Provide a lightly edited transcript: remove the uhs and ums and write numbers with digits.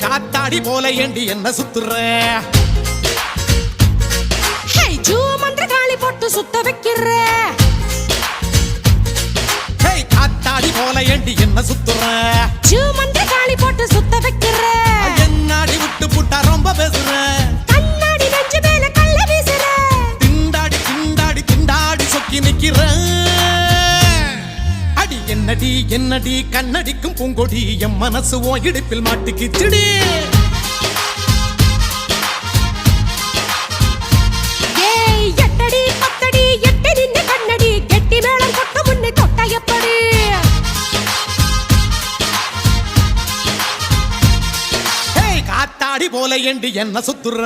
காத்தாடி போல ஏண்டி என்ன சுத்துற மந்திரகாளி போட்டு சுத்த வைக்கிற காத்தாடி போல ஏண்டி என்ன சுத்துற மந்திரகாளி போட்டு சுத்த வைக்கிற என்னாடி விட்டு புட்டா ரொம்ப பேசுற கண்ணாடி நெஞ்சு மேல கள்ள வீசுற திண்டாடி திண்டாடி திண்டாடி சொக்கி நிக்கிற அடி என்னடி என்னடி கண்ணடிக்கும் பூங்கொடி என் மனசு ஓ இடுப்பில் மாட்டிக்கிச்சுடி காத்தாடி போல ஏண்டி என்ன சுத்துற